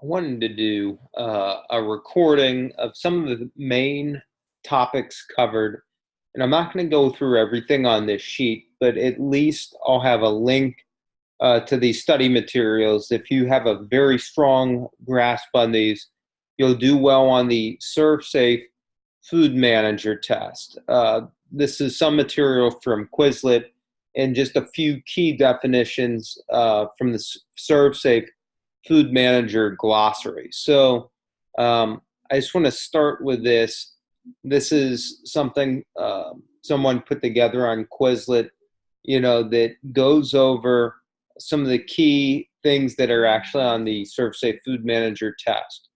I wanted to do a recording of some of the main topics covered. And I'm not going to go through everything on this sheet, but at least I'll have a link to these study materials. If you have a very strong grasp on these, you'll do well on the ServSafe Food Manager test. This is some material from Quizlet and just a few key definitions from the ServSafe Food Manager glossary. So I just want to start with this. This is something someone put together on Quizlet, that goes over some of the key things that are actually on the ServSafe Food Manager test.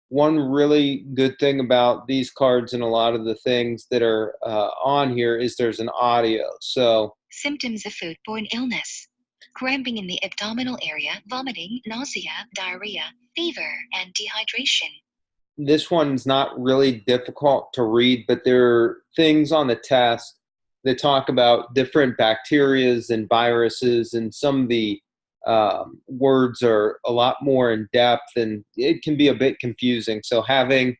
One really good thing about these cards and a lot of the things that are on here is there's an audio. So symptoms of foodborne illness: cramping in the abdominal area, vomiting, nausea, diarrhea, fever, and dehydration. This one's not really difficult to read, but there are things on the test that talk about different bacterias and viruses, and some of the words are a lot more in depth, and it can be a bit confusing. So having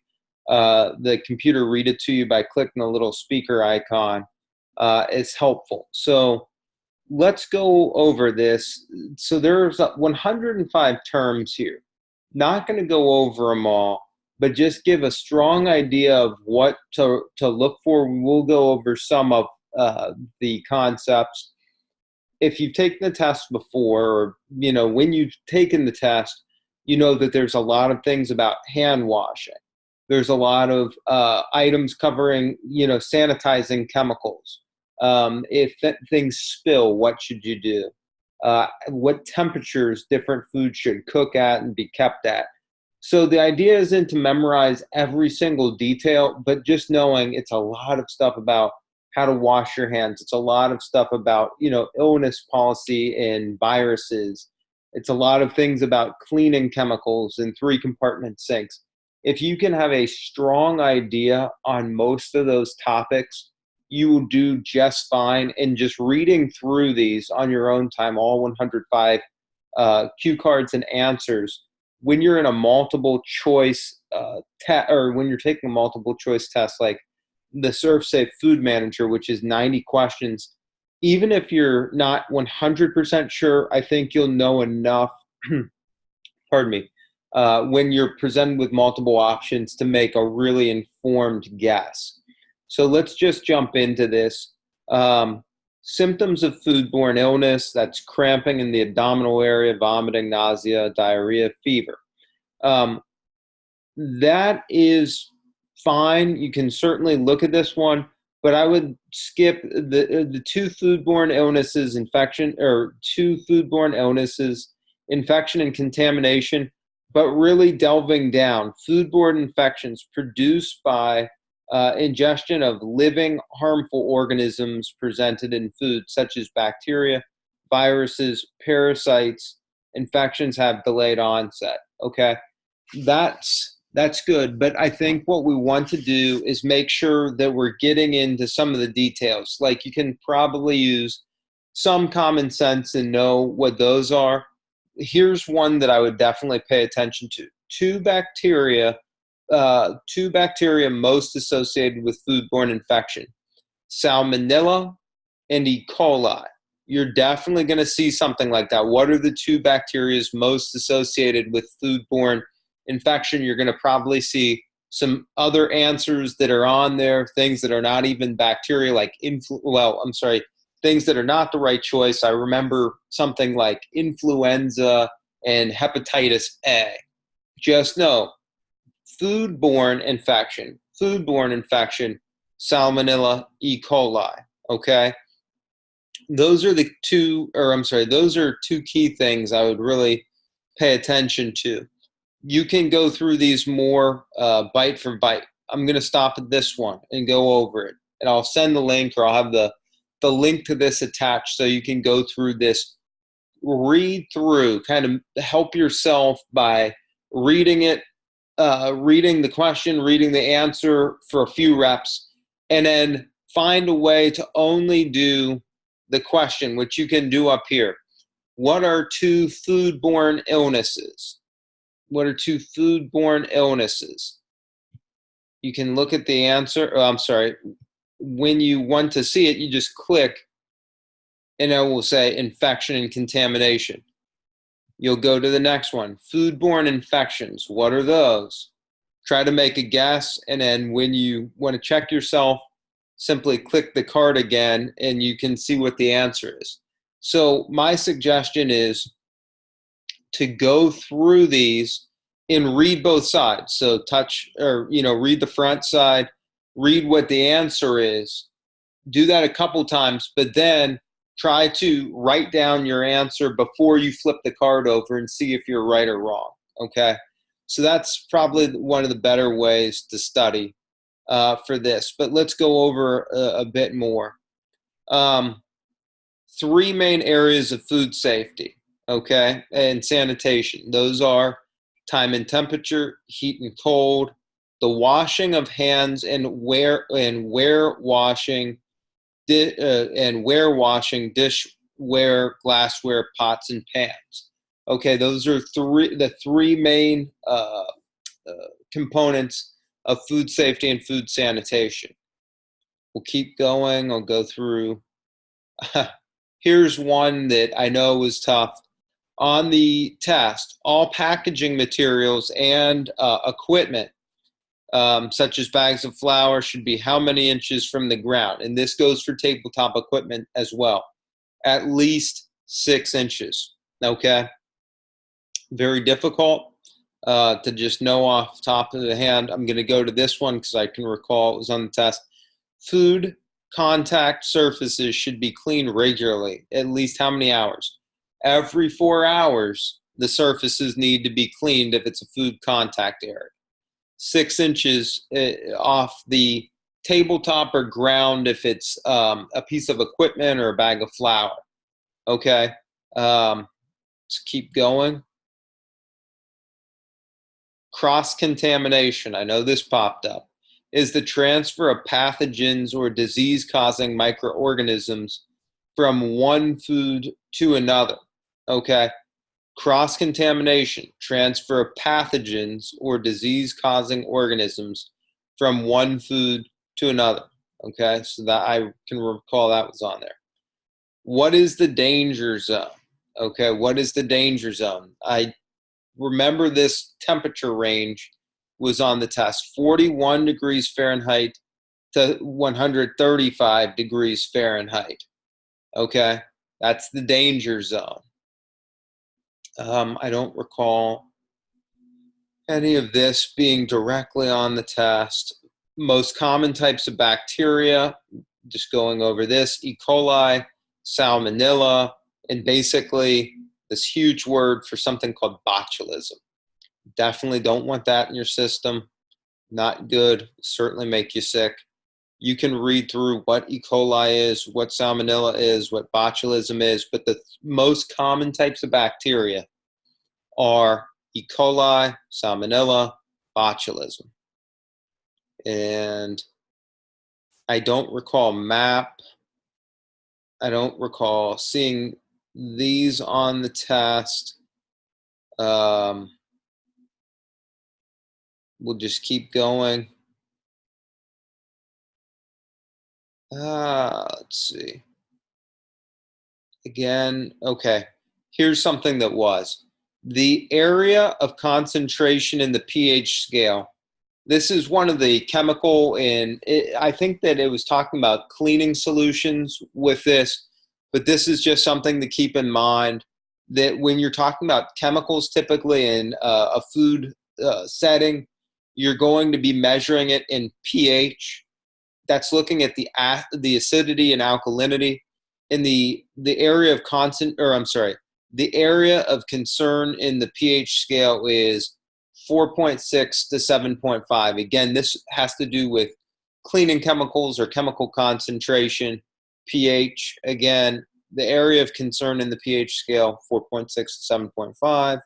the computer read it to you by clicking the little speaker icon is helpful. So let's go over this. So there's 105 terms here. Not going to go over them all, but just give a strong idea of what to look for. We'll go over some of the concepts. If you've taken the test before, or when you've taken the test, you know that there's a lot of things about hand washing. There's a lot of items covering, sanitizing chemicals. If things spill, what should you do? What temperatures different foods should cook at and be kept at. So the idea isn't to memorize every single detail, but just knowing it's a lot of stuff about how to wash your hands. It's a lot of stuff about, illness policy and viruses. It's a lot of things about cleaning chemicals and 3-compartment sinks. If you can have a strong idea on most of those topics, you will do just fine. And just reading through these on your own time, all 105 cue cards and answers, when you're in a multiple choice test, or when you're taking a multiple choice test like the ServSafe Food Manager, which is 90 questions, even if you're not 100% sure, I think you'll know enough, pardon me, when you're presented with multiple options to make a really informed guess. So let's just jump into this. Symptoms of foodborne illness, that's cramping in the abdominal area, vomiting, nausea, diarrhea, fever. That is fine. You can certainly look at this one, but I would skip the two foodborne illnesses, infection and contamination, but really delving down. Foodborne infections produced by ingestion of living harmful organisms presented in food, such as bacteria, viruses, parasites. Infections have delayed onset. Okay, that's good, but I think what we want to do is make sure that we're getting into some of the details. Like, you can probably use some common sense and know what those are. Here's one that I would definitely pay attention to. Two bacteria most associated with foodborne infection: Salmonella and E. coli. You're definitely going to see something like that. What are the two bacteria most associated with foodborne infection? You're going to probably see some other answers that are on there, things that are not even bacteria, like things that are not the right choice. I remember something like influenza and hepatitis A. Just know, foodborne infection, Salmonella, E. coli, okay? Those are two key things I would really pay attention to. You can go through these more bite for bite. I'm going to stop at this one and go over it. And I'll send the link, or I'll have the link to this attached, so you can go through this, read through, kind of help yourself by reading it, reading the question, reading the answer for a few reps, and then find a way to only do the question, which you can do up here. What are two foodborne illnesses? What are two foodborne illnesses? You can look at the answer. Oh, I'm sorry. When you want to see it, you just click and it will say infection and contamination. You'll go to the next one. Foodborne infections. What are those? Try to make a guess. And then when you want to check yourself, simply click the card again and you can see what the answer is. So my suggestion is to go through these and read both sides. So read the front side, read what the answer is, do that a couple times, but then try to write down your answer before you flip the card over and see if you're right or wrong. Okay. So that's probably one of the better ways to study for this, but let's go over a bit more. Three main areas of food safety, okay, and sanitation. Those are time and temperature, heat and cold, the washing of hands, and where washing, dishware, glassware, pots, and pans. Okay, those are the three main components of food safety and food sanitation. We'll keep going. I'll go through. Here's one that I know was tough. On the test, all packaging materials and equipment, such as bags of flour, should be how many inches from the ground? And this goes for tabletop equipment as well. At least 6 inches, okay? Very difficult to just know off the top of the hand. I'm going to go to this one because I can recall it was on the test. Food contact surfaces should be cleaned regularly. At least how many hours? Every 4 hours, the surfaces need to be cleaned if it's a food contact area. 6 inches off the tabletop or ground if it's a piece of equipment or a bag of flour. Okay, let's keep going. Cross-contamination, I know this popped up, is the transfer of pathogens or disease-causing microorganisms from one food to another. Okay, cross-contamination, transfer of pathogens or disease-causing organisms from one food to another. Okay, so that I can recall that was on there. What is the danger zone? Okay, what is the danger zone? I remember this temperature range was on the test, 41 degrees Fahrenheit to 135 degrees Fahrenheit. Okay, that's the danger zone. I don't recall any of this being directly on the test. Most common types of bacteria, just going over this, E. coli, salmonella, and basically this huge word for something called botulism. Definitely don't want that in your system. Not good. Certainly make you sick. You can read through what E. coli is, what salmonella is, what botulism is, but the most common types of bacteria are E. coli, salmonella, botulism. And I don't recall MAP. I don't recall seeing these on the test. We'll just keep going. Let's see. Again, okay. Here's something that was. The area of concentration in the pH scale. This is one of the chemical, and I think that it was talking about cleaning solutions with this, but this is just something to keep in mind that when you're talking about chemicals, typically in a food setting, you're going to be measuring it in pH. That's looking at the acidity and alkalinity. In the area of the area of concern in the pH scale is 4.6 to 7.5. Again, this has to do with cleaning chemicals or chemical concentration. pH, again, the area of concern in the pH scale, 4.6 to 7.5.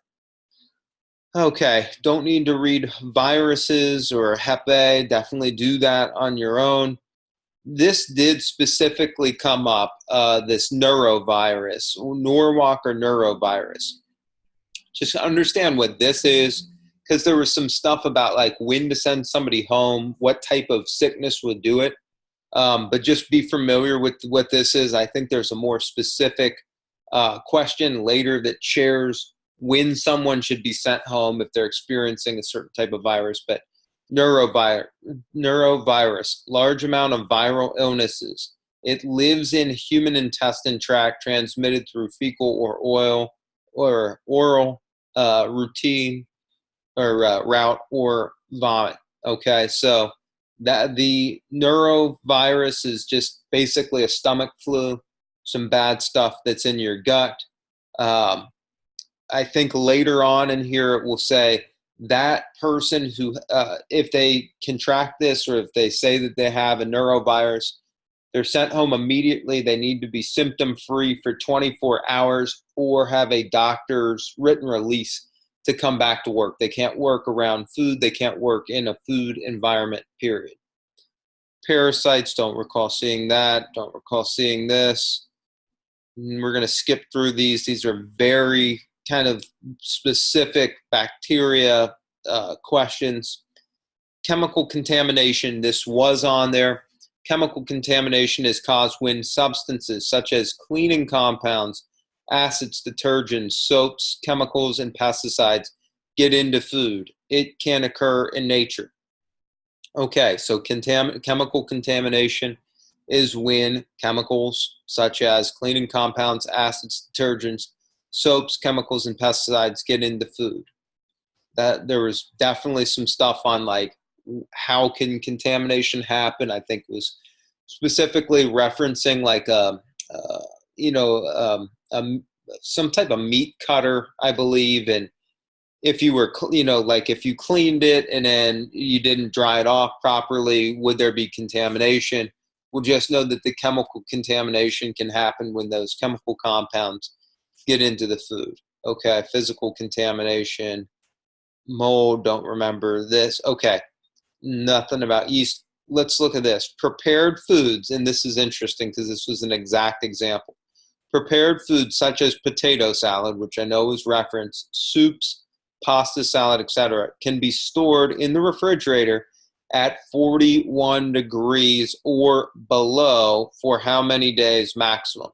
Okay, don't need to read viruses or Hep A. Definitely do that on your own. This did specifically come up, this neurovirus, Norwalk or neurovirus. Just understand what this is. because there was some stuff about like when to send somebody home, what type of sickness would do it. But just be familiar with what this is. I think there's a more specific question later that shares when someone should be sent home if they're experiencing a certain type of virus. But neurovirus, large amount of viral illnesses. It lives in human intestine tract, transmitted through fecal or oil or oral routine or route or vomit. Okay, so that the neurovirus is just basically a stomach flu, some bad stuff that's in your gut. I think later on in here it will say that person who, if they contract this or if they say that they have a neurovirus, they're sent home immediately. They need to be symptom-free for 24 hours or have a doctor's written release to come back to work. They can't work around food. They can't work in a food environment, period. Parasites, don't recall seeing that. Don't recall seeing this. We're going to skip through these. These are very kind of specific bacteria questions. Chemical contamination, this was on there. Chemical contamination is caused when substances such as cleaning compounds, acids, detergents, soaps, chemicals, and pesticides get into food. It can occur in nature. Okay, so chemical contamination is when chemicals such as cleaning compounds, acids, detergents, soaps, chemicals, and pesticides get into food. That there was definitely some stuff on like how can contamination happen. I think it was specifically referencing like some type of meat cutter, I believe, and if you were, like if you cleaned it and then you didn't dry it off properly, would there be contamination? We'll just know that the chemical contamination can happen when those chemical compounds get into the food. Okay, physical contamination, mold, don't remember this. Okay, nothing about yeast. Let's look at this. Prepared foods, and this is interesting because this was an exact example. Prepared foods such as potato salad, which I know was referenced, soups, pasta salad, etc., can be stored in the refrigerator at 41 degrees or below for how many days maximum?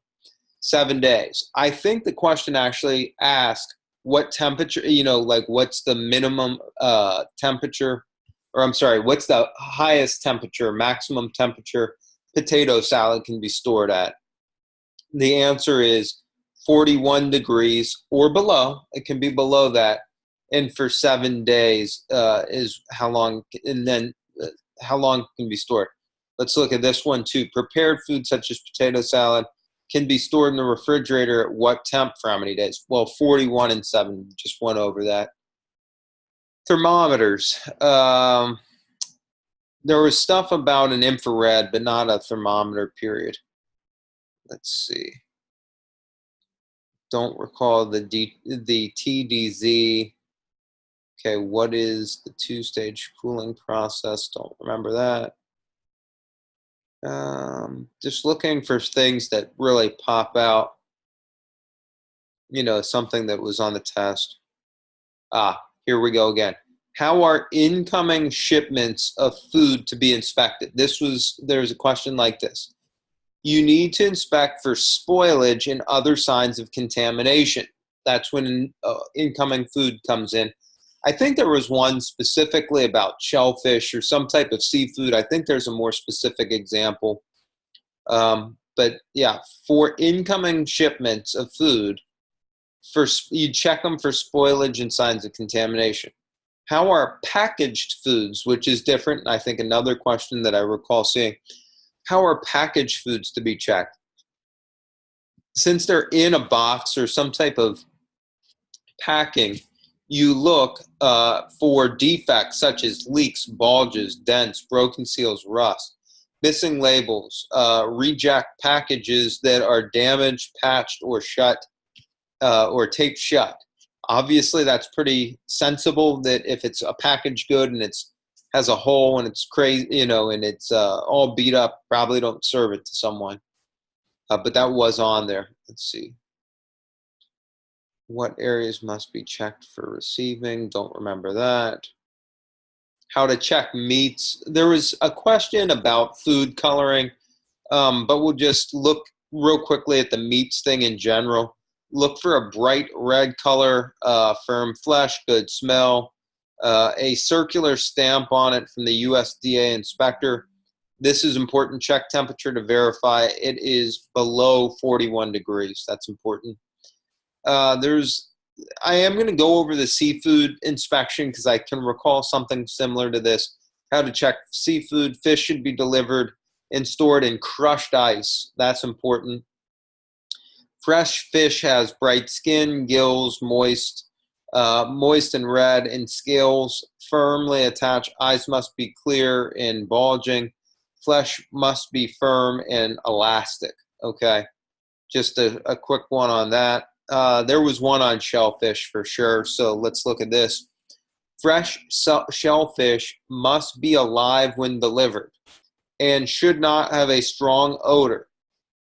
7 days. I think the question actually asked what temperature, like what's the minimum temperature, or I'm sorry, what's the highest temperature, maximum temperature potato salad can be stored at? The answer is 41 degrees or below. It can be below that. And for 7 days is how long, and then how long can be stored. Let's look at this one too. Prepared food such as potato salad can be stored in the refrigerator at what temp for how many days? Well, 41 and 7, just went over that. Thermometers. There was stuff about an infrared, but not a thermometer, period. Let's see. Don't recall the TDZ. Okay, what is the two-stage cooling process? Don't remember that. Just looking for things that really pop out. Something that was on the test. Here we go again. How are incoming shipments of food to be inspected? There's a question like this. You need to inspect for spoilage and other signs of contamination. That's when incoming food comes in. I think there was one specifically about shellfish or some type of seafood. I think there's a more specific example. But yeah, for incoming shipments of food, you check them for spoilage and signs of contamination. How are packaged foods, which is different, I think another question that I recall seeing, how are packaged foods to be checked? Since they're in a box or some type of packing, you look for defects such as leaks, bulges, dents, broken seals, rust, missing labels, reject packages that are damaged, patched, or shut, or taped shut. Obviously, that's pretty sensible that if it's a packaged good and has a hole and it's crazy, and it's all beat up, probably don't serve it to someone. But that was on there. Let's see. What areas must be checked for receiving? Don't remember that. How to check meats. There was a question about food coloring, but we'll just look real quickly at the meats thing in general. Look for a bright red color, firm flesh, good smell, a circular stamp on it from the USDA inspector. This is important. Check temperature to verify it is below 41 degrees. That's important. I am going to go over the seafood inspection because I can recall something similar to this. How to check seafood. Fish should be delivered and stored in crushed ice. That's important. Fresh fish has bright skin, gills, moist and red, and scales firmly attached. Eyes must be clear and bulging. Flesh must be firm and elastic. Okay, just a quick one on that. There was one on shellfish for sure, so let's look at this. Fresh shellfish must be alive when delivered and should not have a strong odor.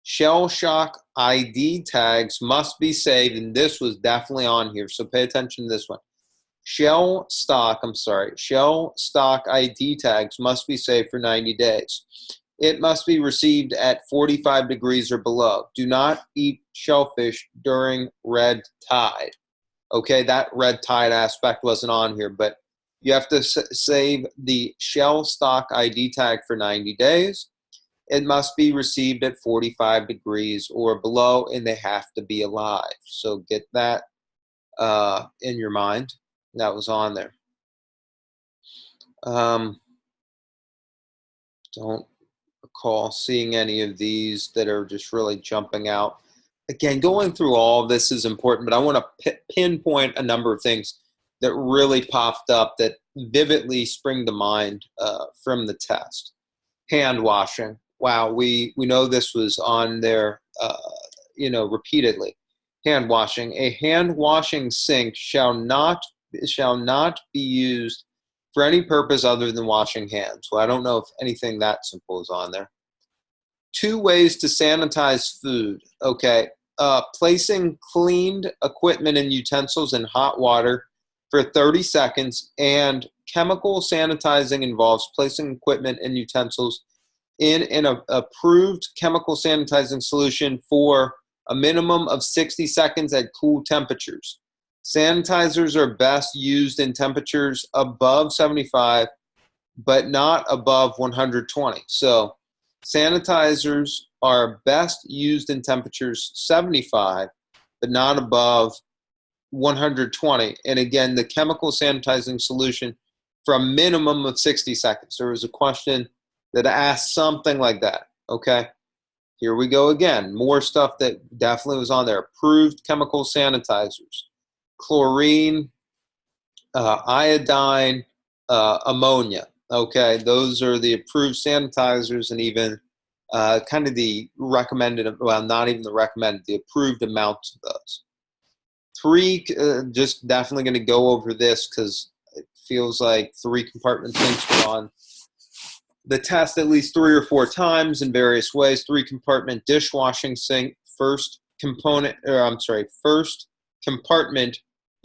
Shell shock ID tags must be saved, and this was definitely on here, so pay attention to this one. Shell stock ID tags must be saved for 90 days. It must be received at 45 degrees or below. Do not eat shellfish during red tide. Okay, that red tide aspect wasn't on here, but you have to save the shell stock ID tag for 90 days. It must be received at 45 degrees or below, and they have to be alive. So get that in your mind. That was on there. Don't recall seeing any of these that are just really jumping out. Again, going through all of this is important, but I want to pinpoint a number of things that really popped up that vividly spring to mind from the test. Hand washing. Wow, we know this was on there, repeatedly. Hand washing. A hand washing sink shall not be used for any purpose other than washing hands. Well, I don't know if anything that simple is on there. 2 ways to sanitize food. Okay, placing cleaned equipment and utensils in hot water for 30 seconds, and chemical sanitizing involves placing equipment and utensils in an approved chemical sanitizing solution for a minimum of 60 seconds at cool temperatures. Sanitizers are best used in temperatures above 75, but not above 120. So sanitizers are best used in temperatures 75, but not above 120. And again, the chemical sanitizing solution for a minimum of 60 seconds. There was a question that asked something like that. Okay, here we go again. More stuff that definitely was on there. Approved chemical sanitizers. Chlorine, iodine, ammonia. Okay, those are the approved sanitizers, and even kind of the recommended, well, not even the recommended, the approved amounts of those. 3, just definitely going to go over this because it feels like 3 compartment sinks were on the test at least 3 or 4 times in various ways. 3 compartment dishwashing sink. First compartment,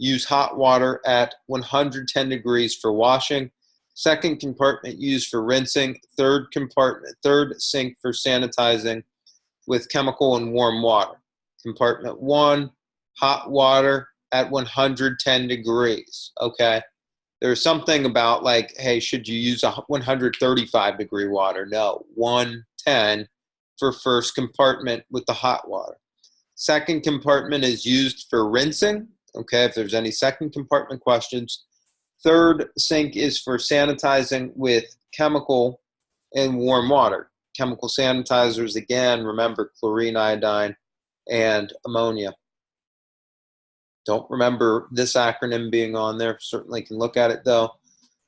use hot water at 110 degrees for washing. Second compartment, used for rinsing. Third sink for sanitizing with chemical and warm water. Compartment 1, hot water at 110 degrees. Okay. There's something about like, hey, should you use a 135 degree water? No, 110 for first compartment with the hot water. Second compartment is used for rinsing. Okay, if there's any second compartment questions. Third sink is for sanitizing with chemical and warm water. Chemical sanitizers, again, remember chlorine, iodine, and ammonia. Don't remember this acronym being on there. Certainly can look at it, though.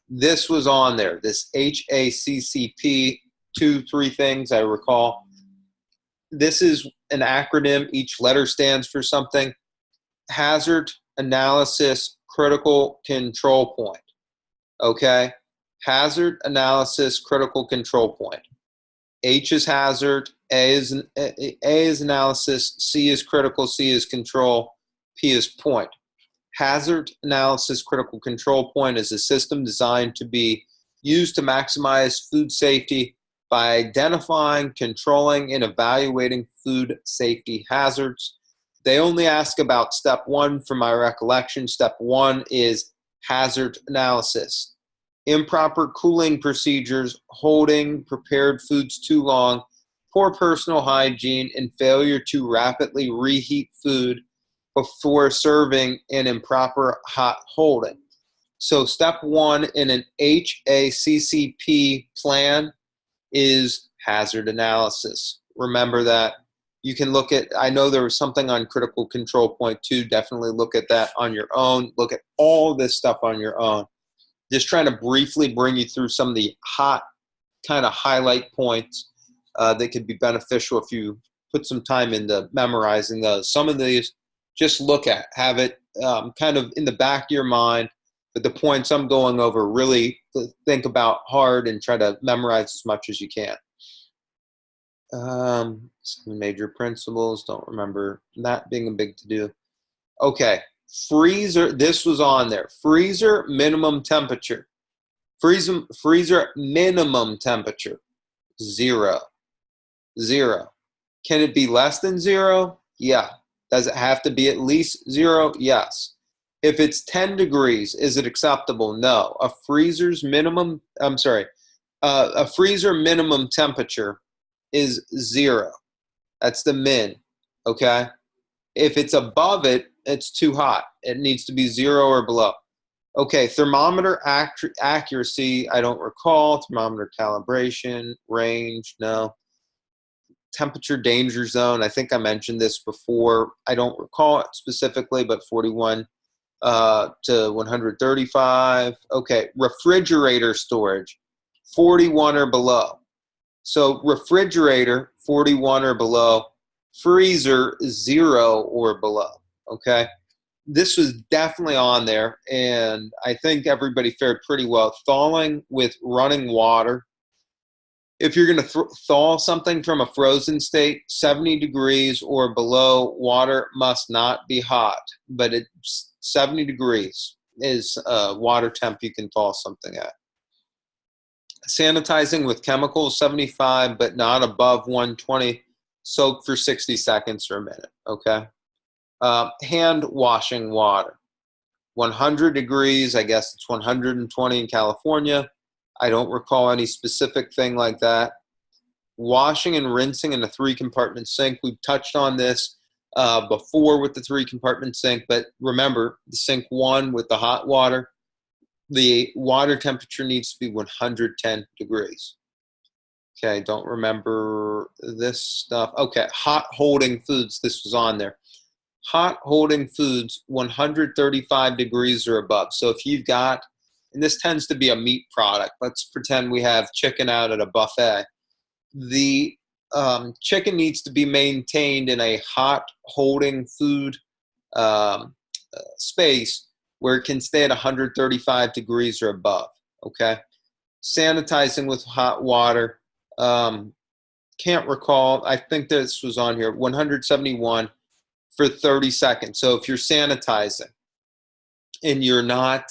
This was on there, this HACCP, 3 things I recall. This is an acronym. Each letter stands for something. Hazard Analysis Critical Control Point. Okay? Hazard Analysis Critical Control Point. H is hazard, A is analysis, C is critical, C is control, P is point. Hazard analysis critical control point is a system designed to be used to maximize food safety by identifying, controlling, and evaluating food safety hazards. They only ask about step one from my recollection. Step one is hazard analysis. Improper cooling procedures, holding prepared foods too long, poor personal hygiene, and failure to rapidly reheat food before serving, and improper hot holding. So step one in an HACCP plan is hazard analysis. Remember that. You can look at, I know there was something on critical control point two. Definitely look at that on your own. Look at all this stuff on your own. Just trying to briefly bring you through some of the hot kind of highlight points that could be beneficial if you put some time into memorizing those. Some of these, just look at, have it kind of in the back of your mind, but the points I'm going over, really think about hard and try to memorize as much as you can. Some major principles, don't remember that being a big to-do. Okay, freezer, this was on there. Freezer minimum temperature. Freezer minimum temperature, 0. 0. Can it be less than 0? Yeah. Does it have to be at least 0? Yes. If it's 10 degrees, is it acceptable? No. A freezer minimum temperature is 0. That's the min, okay? If it's above it, it's too hot. It needs to be 0 or below. Okay, thermometer accuracy, I don't recall. Thermometer calibration, range, no. Temperature danger zone, I think I mentioned this before. I don't recall it specifically, but 41 to 135. Okay, refrigerator storage, 41 or below. So refrigerator, 41 or below. Freezer, 0 or below. Okay, this was definitely on there, and I think everybody fared pretty well. Thawing with running water. If you're going to thaw something from a frozen state, 70 degrees or below, water must not be hot, but it's 70 degrees is water temp you can thaw something at. Sanitizing with chemicals, 75, but not above 120. Soak for 60 seconds or a minute, okay? Hand washing water, 100 degrees, I guess it's 120 in California. I don't recall any specific thing like that. Washing and rinsing in a 3-compartment sink. We've touched on this before with the 3-compartment sink, but remember, the sink 1 with the hot water, the water temperature needs to be 110 degrees. Okay, don't remember this stuff. Okay, hot holding foods. This was on there. Hot holding foods, 135 degrees or above. So if you've got, and this tends to be a meat product. Let's pretend we have chicken out at a buffet. The chicken needs to be maintained in a hot holding food space where it can stay at 135 degrees or above, okay? Sanitizing with hot water. Can't recall. I think this was on here, 171 for 30 seconds. So if you're sanitizing and you're not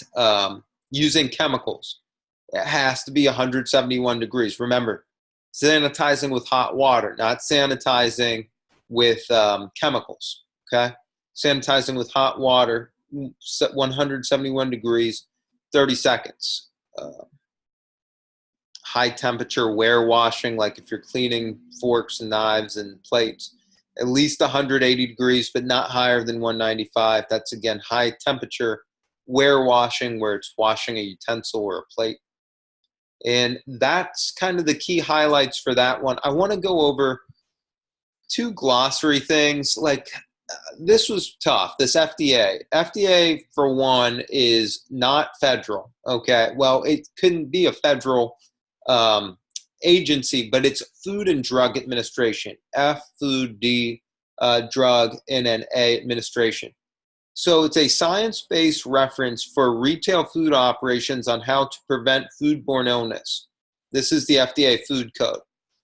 using chemicals, it has to be 171 degrees. Remember, sanitizing with hot water, not sanitizing with chemicals, okay? Sanitizing with hot water, 171 degrees, 30 seconds. High temperature ware washing, like if you're cleaning forks and knives and plates, at least 180 degrees, but not higher than 195. That's, again, high temperature ware washing, where it's washing a utensil or a plate. And that's kind of the key highlights for that one. I want to go over 2 glossary things. Like, this was tough, this FDA. FDA, for one, is not federal, okay? Well, it couldn't be a federal agency, but it's Food and Drug Administration, F, Food, D, Drug, and then A, Administration. So it's a science-based reference for retail food operations on how to prevent foodborne illness. This is the FDA Food Code.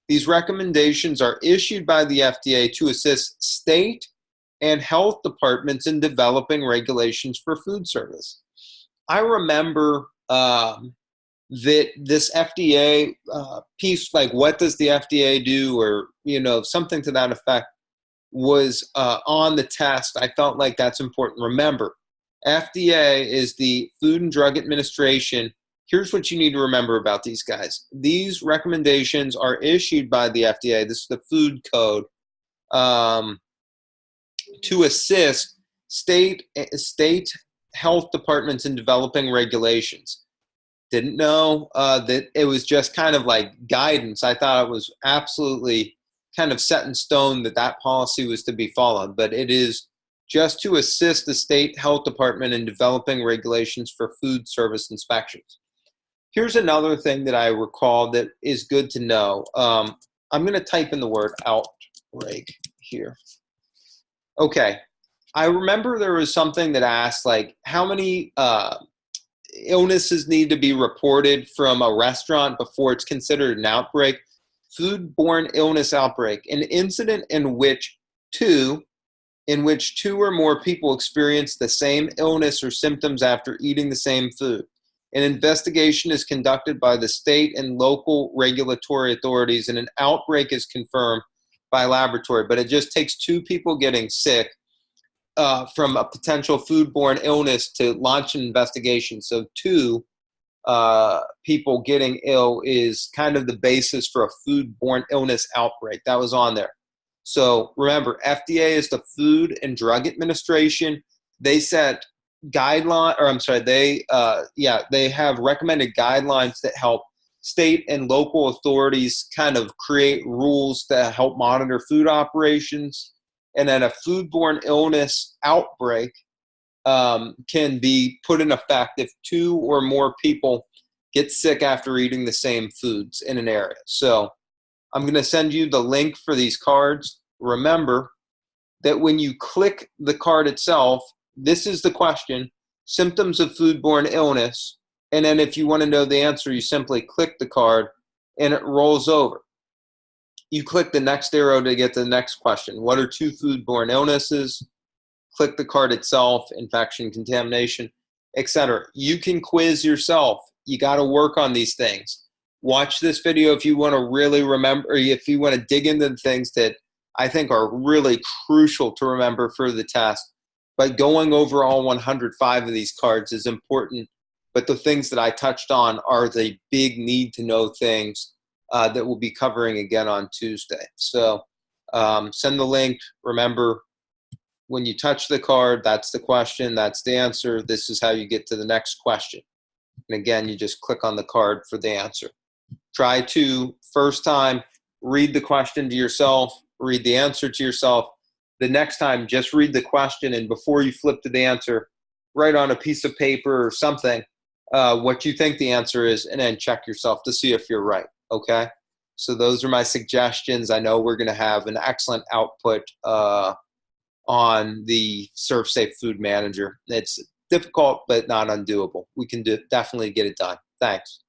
These recommendations are issued by the FDA to assist state and health departments in developing regulations for food service. I remember that this FDA piece, like what does the FDA do, or something to that effect, was on the test. I felt like that's important. Remember, FDA is the Food and Drug Administration. Here's what you need to remember about these guys. These recommendations are issued by the FDA. This is the food code, to assist state health departments in developing regulations. Didn't know that it was just kind of like guidance. I thought it was absolutely kind of set in stone that that policy was to be followed, but it is just to assist the state health department in developing regulations for food service inspections. Here's another thing that I recall that is good to know. I'm going to type in the word outbreak here. Okay, I remember there was something that asked like how many illnesses need to be reported from a restaurant before it's considered an outbreak. Foodborne illness outbreak, an incident in which two or more people experience the same illness or symptoms after eating the same food. An investigation is conducted by the state and local regulatory authorities, and an outbreak is confirmed by laboratory. But it just takes two people getting sick from a potential foodborne illness to launch an investigation. So two people getting ill is kind of the basis for a foodborne illness outbreak. That was on there. So remember, FDA is the Food and Drug Administration. They set guideline, or I'm sorry, they have recommended guidelines that help state and local authorities kind of create rules to help monitor food operations. And then a foodborne illness outbreak can be put in effect if two or more people get sick after eating the same foods in an area. So I'm going to send you the link for these cards. Remember that when you click the card itself, this is the question, symptoms of foodborne illness. And then if you want to know the answer, you simply click the card and it rolls over. You click the next arrow to get to the next question. What are two foodborne illnesses? Click the card itself, infection, contamination, etc. You can quiz yourself. You got to work on these things. Watch this video if you want to really remember, or if you want to dig into the things that I think are really crucial to remember for the test. But going over all 105 of these cards is important. But the things that I touched on are the big need to know things that we'll be covering again on Tuesday. So send the link. Remember, when you touch the card, that's the question, that's the answer. This is how you get to the next question. And again, you just click on the card for the answer. Try to, first time, read the question to yourself, read the answer to yourself. The next time, just read the question, and before you flip to the answer, write on a piece of paper or something what you think the answer is, and then check yourself to see if you're right, okay? So those are my suggestions. I know we're going to have an excellent output on the ServSafe Food Manager. It's difficult, but not undoable. We can definitely get it done. Thanks.